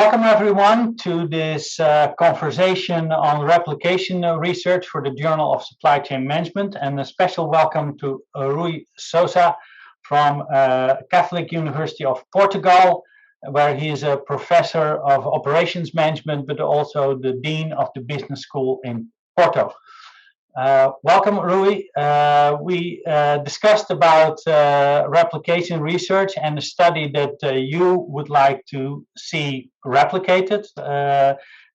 Welcome everyone to this conversation on replication research for the Journal of Supply Chain Management, and a special welcome to Rui Sossa from Catholic University of Portugal, where he is a professor of operations management, but also the dean of the business school in Porto. Welcome, Rui. We discussed about replication research and a study that you would like to see replicated.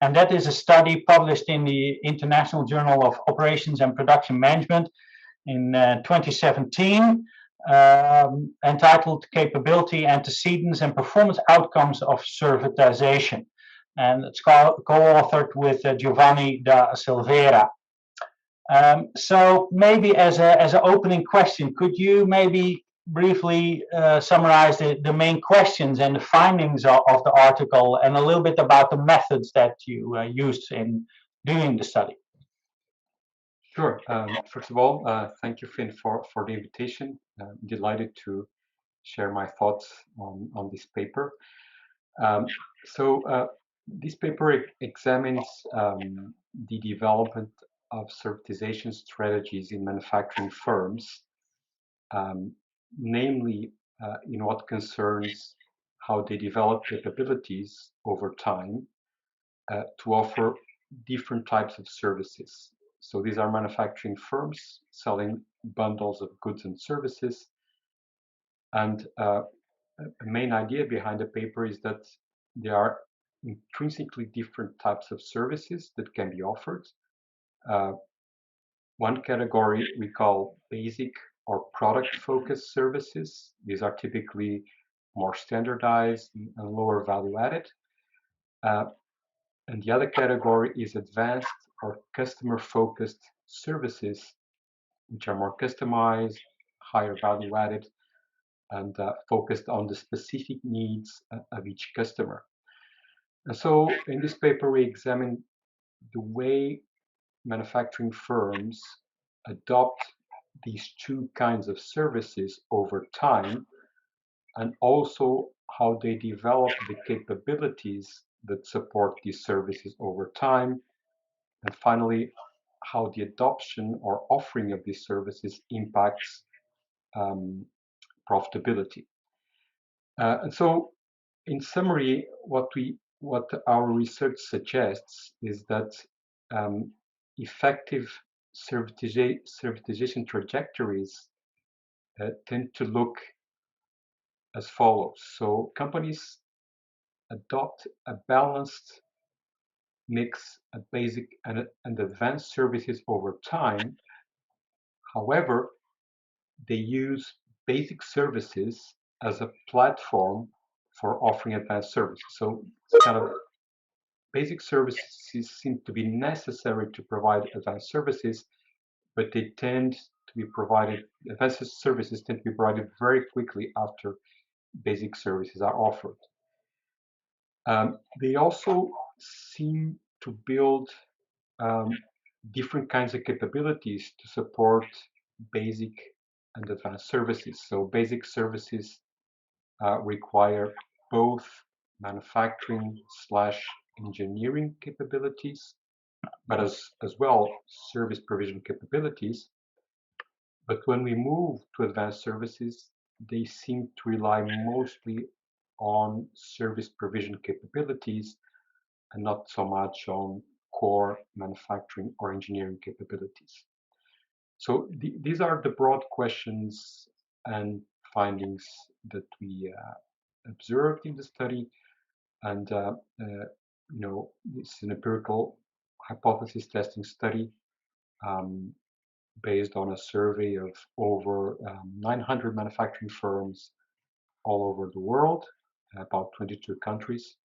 And that is a study published in the International Journal of Operations and Production Management in 2017, entitled Capability, Antecedents and Performance Outcomes of Servitization. And it's co-authored with Giovanni da Silveira. So maybe as an opening question, could you maybe briefly summarize the main questions and the findings of the article, and a little bit about the methods that you used in doing the study? Sure. First of all, thank you, Finn, for the invitation. I'm delighted to share my thoughts on this paper. This paper examines the development of servitization strategies in manufacturing firms, namely in what concerns how they develop capabilities over time to offer different types of services. So these are manufacturing firms selling bundles of goods and services. And a main idea behind the paper is that there are intrinsically different types of services that can be offered. One category we call basic or product-focused services. These are typically more standardized and lower value-added. And the other category is advanced or customer-focused services, which are more customized, higher value-added, and focused on the specific needs of each customer. And so in this paper, we examine the way manufacturing firms adopt these two kinds of services over time, and also how they develop the capabilities that support these services over time, and finally, how the adoption or offering of these services impacts profitability. And so, in summary, what our research suggests is that effective servitization trajectories tend to look as follows. So companies adopt a balanced mix of basic and advanced services over time. However, they use basic services as a platform for offering advanced services. So it's kind of basic services seem to be necessary to provide advanced services, but they tend to be provided, advanced services tend to be provided very quickly after basic services are offered. They also seem to build different kinds of capabilities to support basic and advanced services. So basic services require both manufacturing / engineering capabilities, but as well service provision capabilities. But when we move to advanced services, they seem to rely mostly on service provision capabilities and not so much on core manufacturing or engineering capabilities. So these are the broad questions and findings that we observed in the study. And it's an empirical hypothesis testing study based on a survey of over 900 manufacturing firms all over the world, about 22 countries.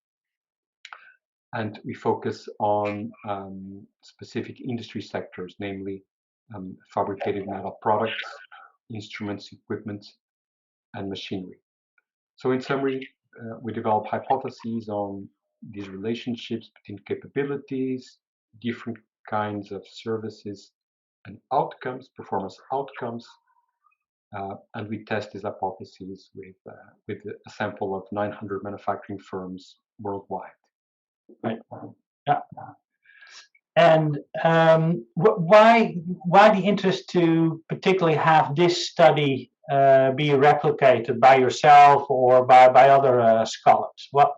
And we focus on specific industry sectors, namely fabricated metal products, instruments, equipment, and machinery. So in summary, we develop hypotheses on these relationships between capabilities, different kinds of services, and outcomes, performance outcomes, and we test these hypotheses with a sample of 900 manufacturing firms worldwide. Right. Yeah. And why the interest to particularly have this study be replicated by yourself or by other scholars? What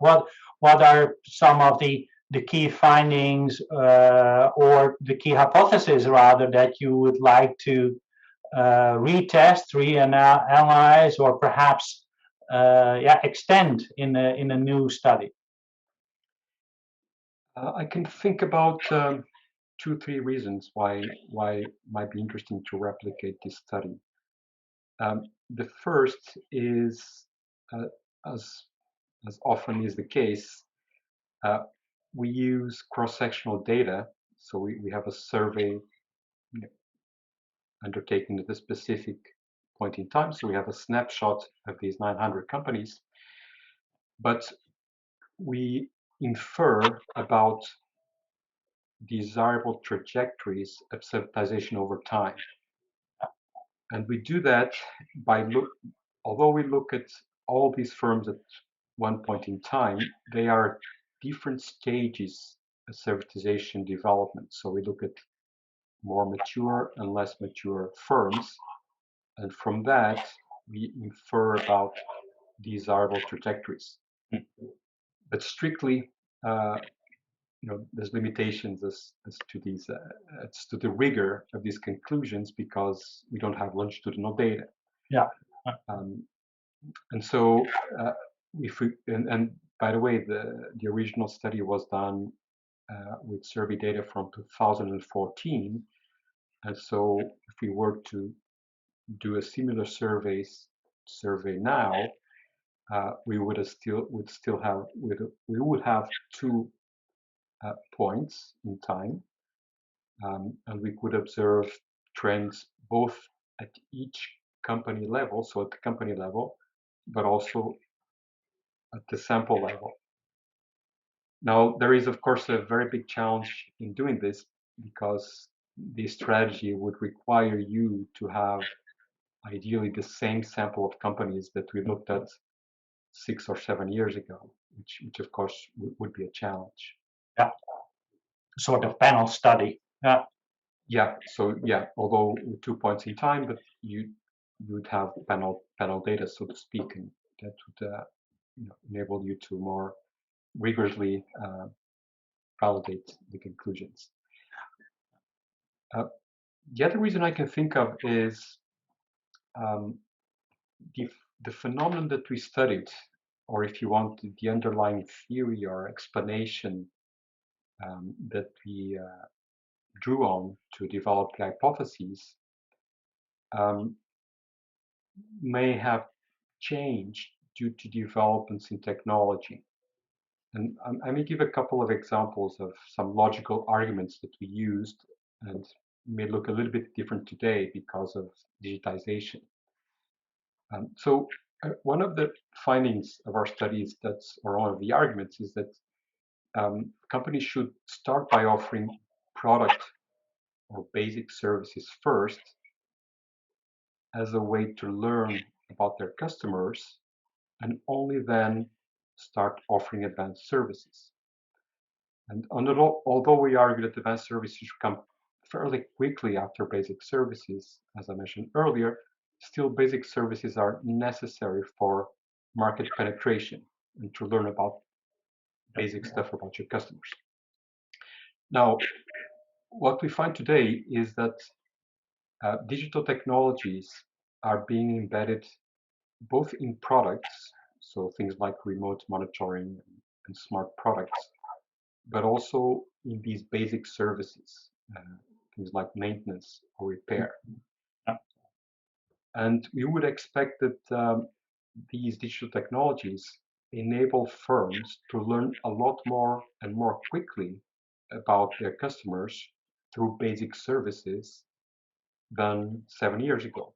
are some of the key findings or the key hypotheses rather that you would like to retest, reanalyze, or perhaps extend in a new study? I can think about 2, 3 reasons why it might be interesting to replicate this study. The first is, uh, as as often is the case, uh, we use cross-sectional data. So we have a survey, undertaken at a specific point in time. So we have a snapshot of these 900 companies, but we infer about desirable trajectories of subsidization over time. And we do that although we look at all these firms at one point in time, they are different stages of servitization development. So we look at more mature and less mature firms. And from that, we infer about desirable trajectories. But strictly, uh, there's limitations as to these, as to the rigor of these conclusions because we don't have longitudinal data. Yeah. Um, and so, if we and by the way, the original study was done with survey data from 2014, and so if we were to do a similar survey now, we would have 2 points in time, and we could observe trends both at each company level, so at the company level, but also at the sample level. Now, there is, of course, a very big challenge in doing this because this strategy would require you to have ideally the same sample of companies that we looked at 6 or 7 years ago, which of course would be a challenge. Yeah. Sort of panel study. Yeah. Yeah. So yeah, although 2 points in time, but you would have panel data, so to speak, and that would enable you to more rigorously validate the conclusions. The other reason I can think of is um, the phenomenon that we studied, or if you want, the underlying theory or explanation that we drew on to develop the hypotheses um, may have changed due to developments in technology. And I may give a couple of examples of some logical arguments that we used and may look a little bit different today because of digitization. So one of the findings of our studies or one of the arguments is that companies should start by offering product or basic services first as a way to learn about their customers and only then start offering advanced services. And although we argue that advanced services should come fairly quickly after basic services, as I mentioned earlier, still basic services are necessary for market penetration and to learn about basic stuff about your customers. Now, what we find today is that digital technologies are being embedded both in products, so things like remote monitoring and smart products, but also in these basic services, things like maintenance or repair. And we would expect that these digital technologies enable firms to learn a lot more and more quickly about their customers through basic services than 7 years ago.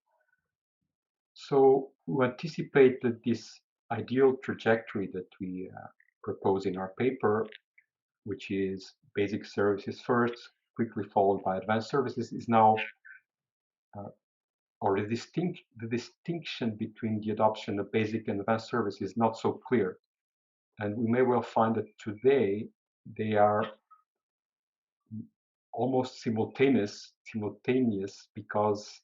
So we anticipate that this ideal trajectory that we propose in our paper, which is basic services first, quickly followed by advanced services, is now, or the distinction between the adoption of basic and advanced services is not so clear. And we may well find that today they are almost simultaneous because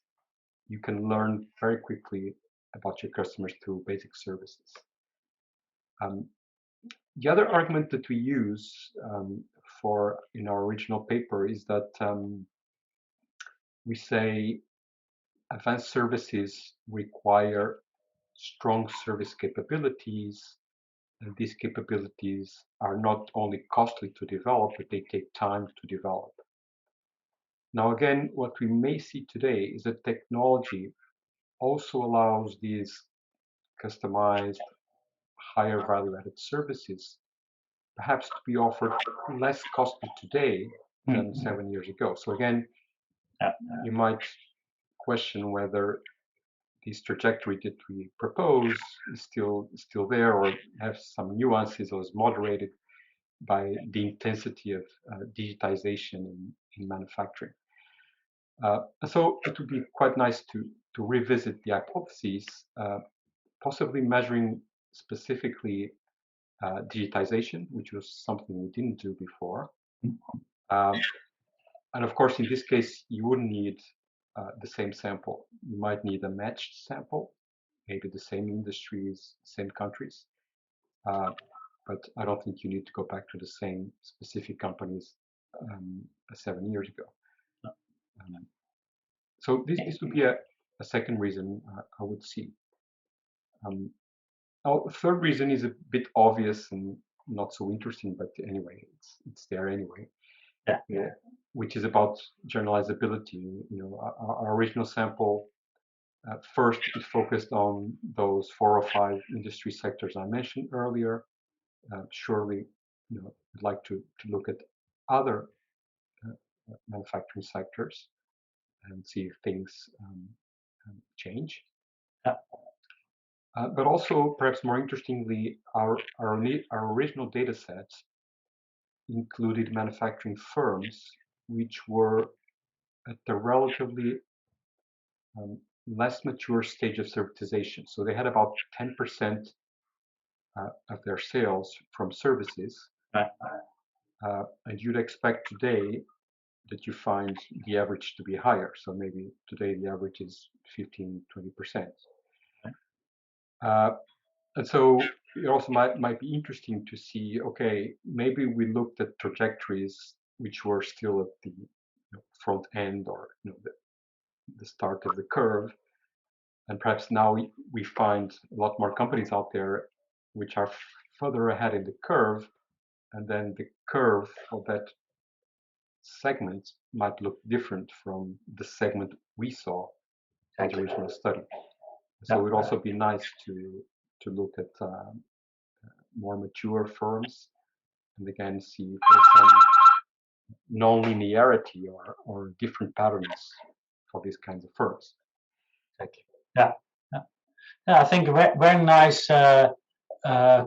you can learn very quickly about your customers through basic services. Um, the other argument that we use for in our original paper is that we say advanced services require strong service capabilities, and these capabilities are not only costly to develop, but they take time to develop. Now, again, what we may see today is that technology also allows these customized, higher value-added services perhaps to be offered less costly today than 7 years ago. So again, you might question whether this trajectory that we propose is still there, or have some nuances, or is moderated by the intensity of digitization in manufacturing. So it would be quite nice to revisit the hypotheses, possibly measuring specifically digitization, which was something we didn't do before. And of course, in this case, you wouldn't need the same sample. You might need a matched sample, maybe the same industries, same countries. But I don't think you need to go back to the same specific companies 7 years ago. So this would be a second reason I would see. Now, third reason is a bit obvious and not so interesting, but anyway, it's there anyway. Yeah. Which is about generalizability. You know, our original sample first it focused on those 4 or 5 industry sectors I mentioned earlier. Surely, you know, I'd like to look at other manufacturing sectors and see if things change. But also, perhaps more interestingly, our original data sets included manufacturing firms which were at the relatively less mature stage of servitization. So they had about 10% of their sales from services. And you'd expect today that you find the average to be higher. So maybe today the average is 15, 20%. And so it also might be interesting to see, okay, maybe we looked at trajectories which were still at the front end, or the start of the curve. And perhaps now we find a lot more companies out there which are further ahead in the curve, and then the curve of that segment might look different from the segment we saw in the original study. So it would also be nice to look at more mature firms, and again see if there's some non-linearity or different patterns for these kinds of firms. Yeah, I think a very nice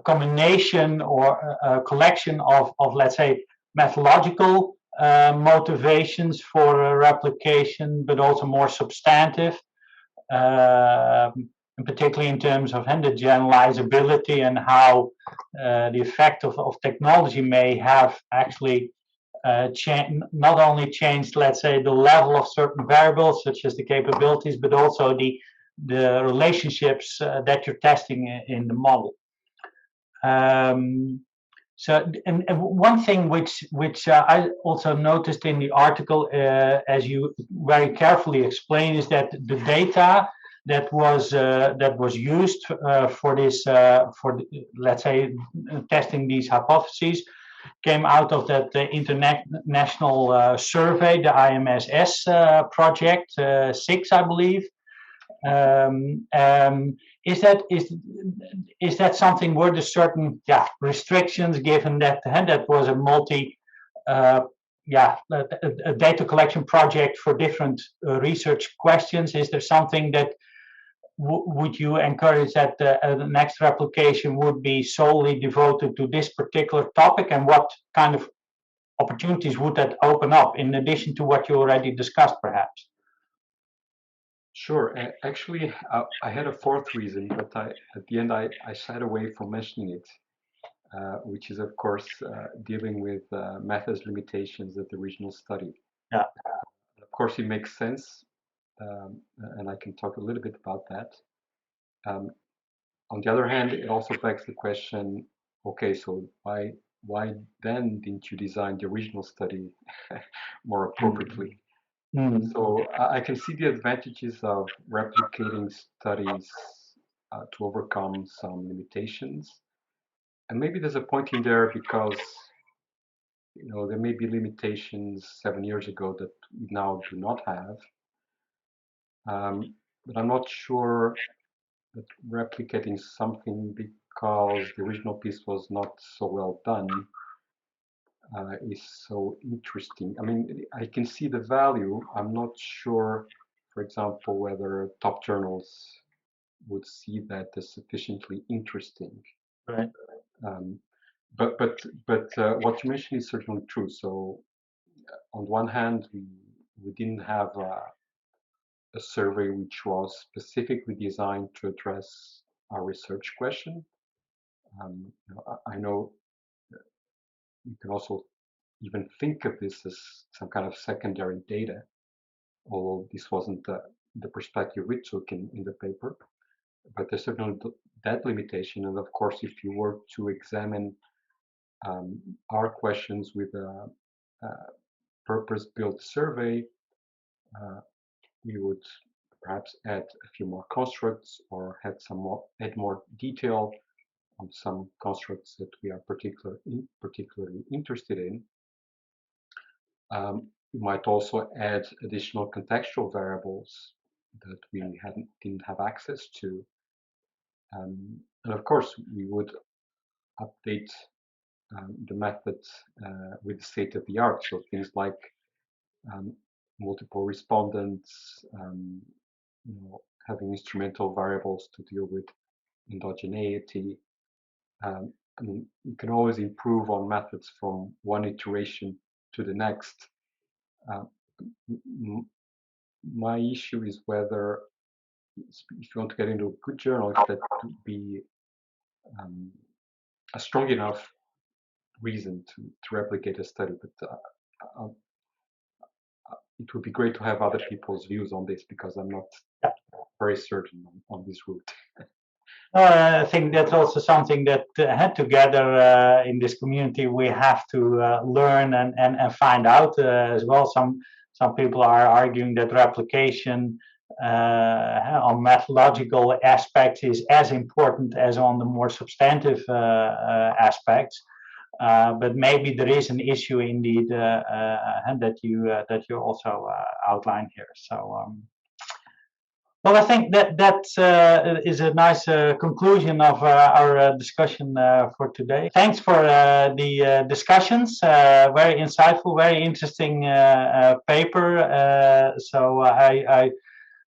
combination or collection of let's say methodological motivations for replication, but also more substantive, and particularly in terms of the generalizability and how the effect of technology may have actually not only changed, let's say, the level of certain variables such as the capabilities, but also the relationships that you're testing in the model. So, and one thing which I also noticed in the article, as you very carefully explain, is that the data that was used for this let's say testing these hypotheses came out of that international survey, the IMSS project 6, I believe. Is that something where the certain restrictions, given that that was a a data collection project for different research questions? Is there something that would you encourage that the next replication would be solely devoted to this particular topic, and what kind of opportunities would that open up in addition to what you already discussed, perhaps? Sure. Actually, I had a fourth reason, but at the end I shied away from mentioning it. which is of course dealing with methods limitations of the original study. Yeah. Of course, it makes sense, and I can talk a little bit about that. Um, on the other hand, it also begs the question: okay, so why then didn't you design the original study more appropriately? Mm. So I can see the advantages of replicating studies to overcome some limitations, and maybe there's a point in there because there may be limitations 7 years ago that we now do not have. But I'm not sure that replicating something because the original piece was not so well done is so interesting. I mean, I can see the value. I'm not sure, for example, whether top journals would see that as sufficiently interesting. Right. Um, but what you mentioned is certainly true. So on the one hand, we didn't have a survey which was specifically designed to address our research question. I know you can also even think of this as some kind of secondary data, although this wasn't the perspective we took in the paper. But there's certainly that limitation. And of course, if you were to examine our questions with a purpose-built survey, we would perhaps add a few more constructs or add more detail on some constructs that we are particularly interested in. We might also add additional contextual variables that we didn't have access to. And of course, we would update the method with the state of the art. So things like um, multiple respondents, having instrumental variables to deal with endogeneity. I mean, you can always improve on methods from one iteration to the next. Uh, my issue is whether, if you want to get into a good journal, if that would be um, a strong enough reason to replicate a study. But it would be great to have other people's views on this because I'm not very certain on this route. I think that's also something that together in this community we have to learn and find out as well. Some people are arguing that replication on methodological aspects is as important as on the more substantive aspects. But maybe there is an issue indeed that you also outline here. So. Well, I think that is a nice conclusion of our discussion for today. Thanks for the discussions. Very insightful, very interesting paper. So I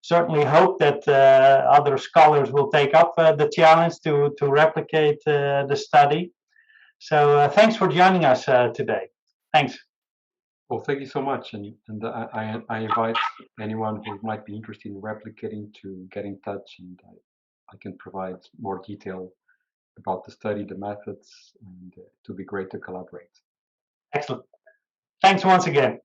certainly hope that other scholars will take up the challenge to replicate the study. So thanks for joining us today. Thanks. Well, thank you so much, and I invite anyone who might be interested in replicating to get in touch, and I can provide more detail about the study, the methods, and it would be great to collaborate. Excellent. Thanks once again.